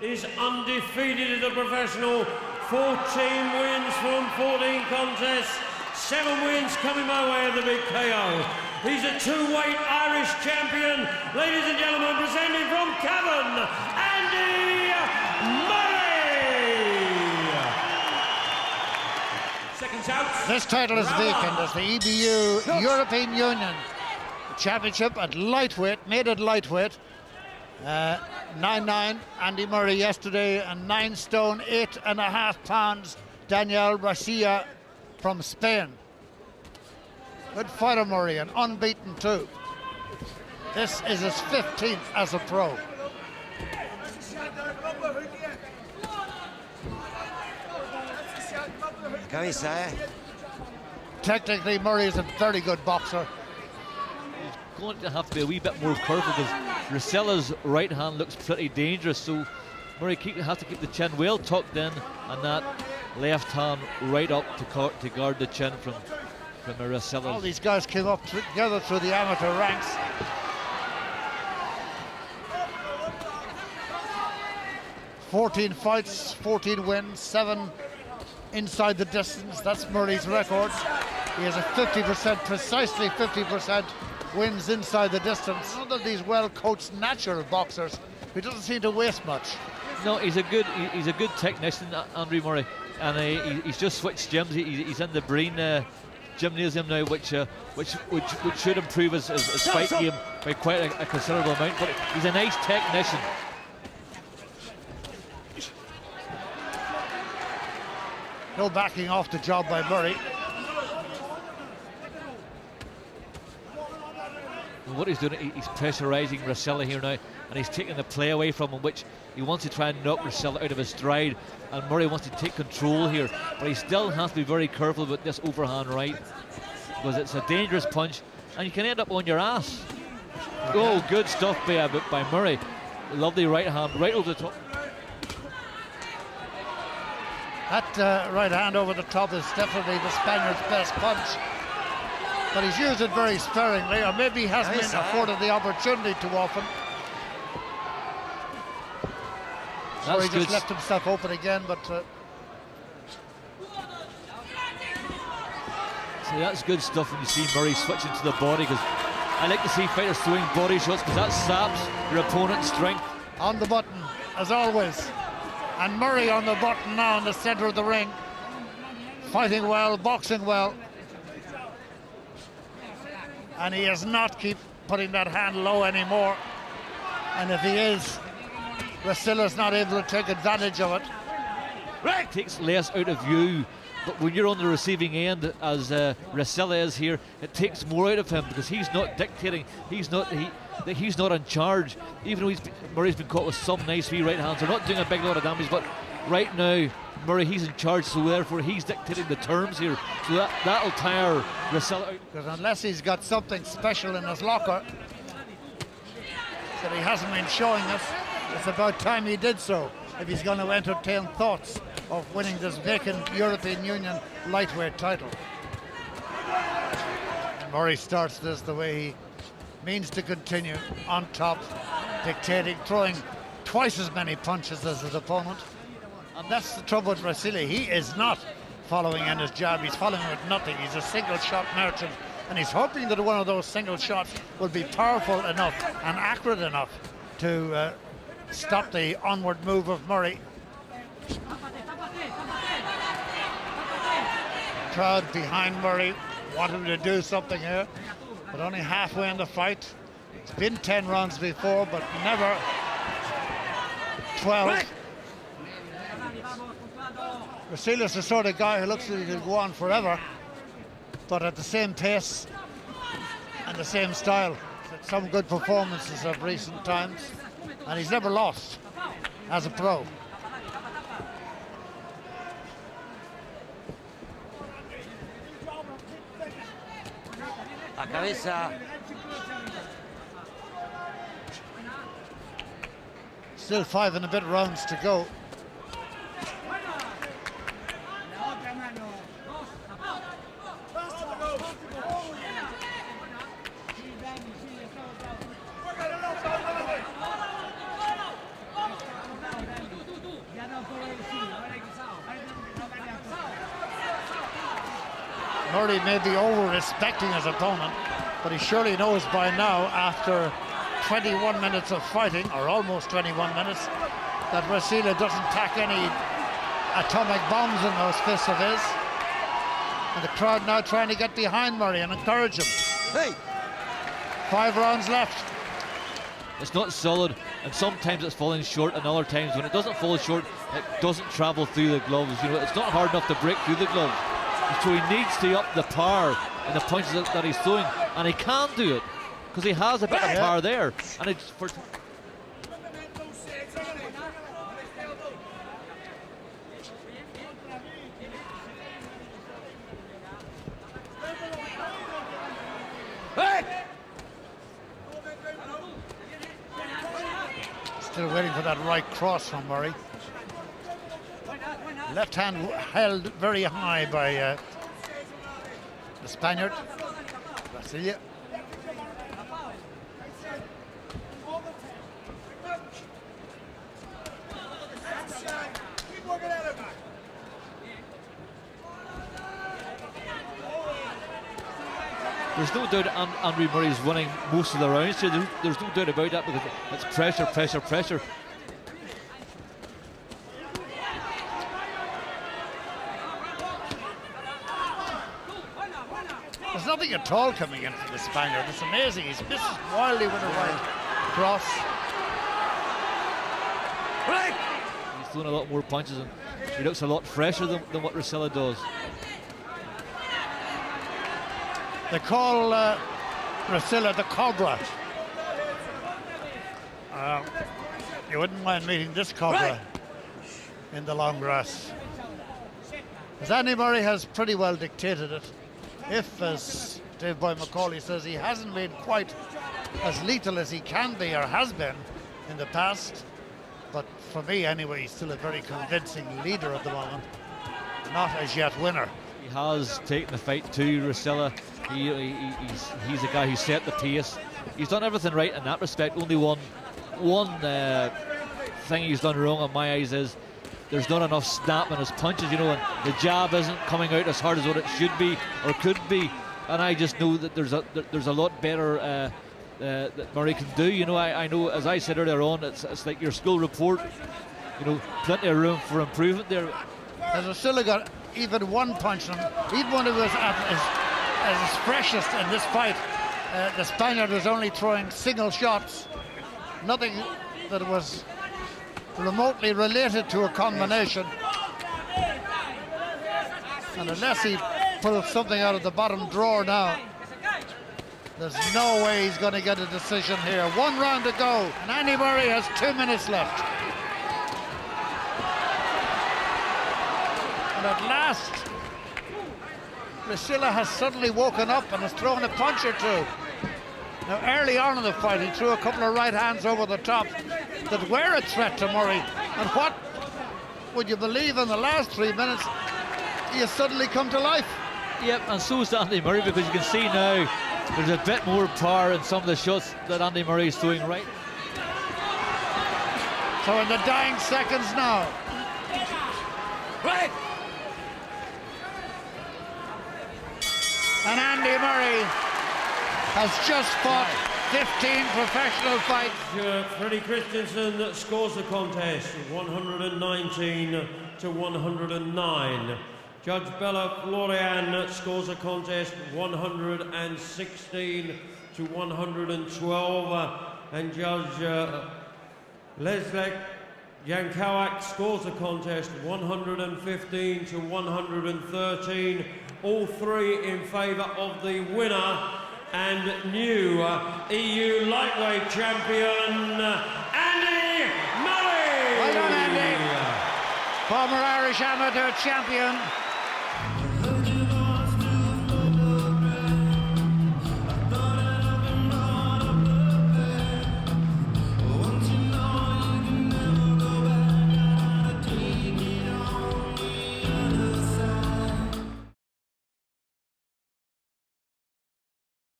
is undefeated as a professional. 14 wins from 14 contests. 7 wins coming by way of the big KO. He's a two-weight Irish champion. Ladies and gentlemen, presenting from Cavan, Andy Murray. Seconds out. This title is vacant as the EBU European Union Championship at lightweight, made it lightweight. 9'9", Andy Murray yesterday, and 9 stone, 8.5 pounds, Daniel Rasilla from Spain. Good fighter, Murray, and unbeaten too. This is his 15th as a pro. Technically, Murray is a very good boxer. He's going to have to be a wee bit more careful because Rasilla's right hand looks pretty dangerous, so Murray has to keep the chin well tucked in, and that left hand right up to guard the chin from Rasilla. All these guys came up together through the amateur ranks. "14 fights, 14 wins, 7 inside the distance." That's Murray's record. He has a 50%, precisely 50% wins inside the distance. One of these well-coached natural boxers who doesn't seem to waste much. No, he's a good technician, Andrew Murray, and he's just switched gyms. He's in the Breen gymnasium now, which should improve his fight game by quite a considerable amount. But he's a nice technician. No backing off the job by Murray. And what he's doing, he's pressurising Rasilla here now, and he's taking the play away from him, which he wants to try and knock Rasilla out of his stride. And Murray wants to take control here, but he still has to be very careful with this overhand right, because it's a dangerous punch, and you can end up on your ass. Oh, good stuff by Murray. Lovely right hand, right over the top. That right hand over the top is definitely the Spaniard's best punch. But he's used it very sparingly, or maybe he hasn't been afforded the opportunity too often. So he just left himself open again, but... See, that's good stuff when you see Murray switching to the body, because I like to see fighters throwing body shots, because that saps your opponent's strength. On the button, as always. And Murray on the button now in the center of the ring. Fighting well, boxing well. And he is not keep putting that hand low anymore. And if he is, Rasilla's not able to take advantage of it. Right. Takes less out of you, but when you're on the receiving end, as Rasilla is here, it takes more out of him, because he's not dictating. He's not in charge. Even though Murray's been caught with some nice wee right hands, they're not doing a big lot of damage. But right now, Murray, he's in charge, so therefore he's dictating the terms here. So that'll tire Rasilla out. Because unless he's got something special in his locker that he hasn't been showing us, it's about time he did so, if he's going to entertain thoughts of winning this vacant European Union lightweight title. And Murray starts this the way he means to continue, on top, dictating, throwing twice as many punches as his opponent. And that's the trouble with Rasilla. He is not following in his jab. He's following with nothing. He's a single shot merchant, and he's hoping that one of those single shots will be powerful enough and accurate enough to stop the onward move of Murray. Crowd behind Murray, wanting to do something here, but only halfway in the fight. It's been 10 rounds before, but never 12. Rasilla's the sort of guy who looks like he could go on forever, but at the same pace and the same style. Some good performances of recent times, and he's never lost as a pro. La cabeza. Still 5 and a bit rounds to go. Murray may be over-respecting his opponent, but he surely knows by now, after 21 minutes of fighting, or almost 21 minutes, that Rasilla doesn't pack any atomic bombs in those fists of his. And the crowd now trying to get behind Murray and encourage him. Hey! 5 rounds left. It's not solid, and sometimes it's falling short, and other times when it doesn't fall short, it doesn't travel through the gloves. You know, it's not hard enough to break through the gloves. So he needs to up the power in the punches that he's throwing, and he can do it because he has a bit of power there. And it's for Still waiting for that right cross from Murray. Left hand held very high by the Spaniard, Rasilla. there's no doubt Andy Murray's winning most of the rounds here. There's no doubt about that, because it's pressure, pressure, pressure. There's nothing at all coming in from the Spaniard. It's amazing. He's misses wildly with a right cross. He's throwing a lot more punches, and he looks a lot fresher than what Rasilla does. They call Rasilla the Cobra. You wouldn't mind meeting this Cobra in the long grass. As Andy Murray has pretty well dictated it. If, as Dave Boy McCauley says, he hasn't been quite as lethal as he can be or has been in the past, but for me anyway, he's still a very convincing leader at the moment. Not as yet winner. He has taken the fight to Rasilla. He's a guy who set the pace. He's done everything right in that respect. Only one thing he's done wrong in my eyes is there's not enough snap in his punches, you know, and the jab isn't coming out as hard as what it should be or could be. And I just know that there's a lot better that Murray can do. You know, I know, as I said earlier on, it's like your school report. You know, plenty of room for improvement there. Has Rasilla got even one punch on him, even when it was at his freshest in this fight, the Spaniard was only throwing single shots, nothing that was remotely related to a combination. And unless he pulls something out of the bottom drawer now, there's no way he's going to get a decision here. 1 round to go, and Andy Murray has 2 minutes left. And at last, Rasilla has suddenly woken up and has thrown a punch or two. Now, early on in the fight, he threw a couple of right hands over the top that were a threat to Murray. And what would you believe, in the last 3 minutes, he has suddenly come to life. Yep, and so is Andy Murray, because you can see now there's a bit more power in some of the shots that Andy Murray is throwing right. So in the dying seconds now. Right! And Andy Murray has just fought 15 professional fights. Freddie Christensen scores the contest 119 to 109. Judge Bella Florian scores the contest 116 to 112. And Judge Leslek Jankowak scores the contest 115 to 113. All three in favour of the winner and new EU lightweight champion, Andy Murray. Well done, Andy. Former Irish amateur champion.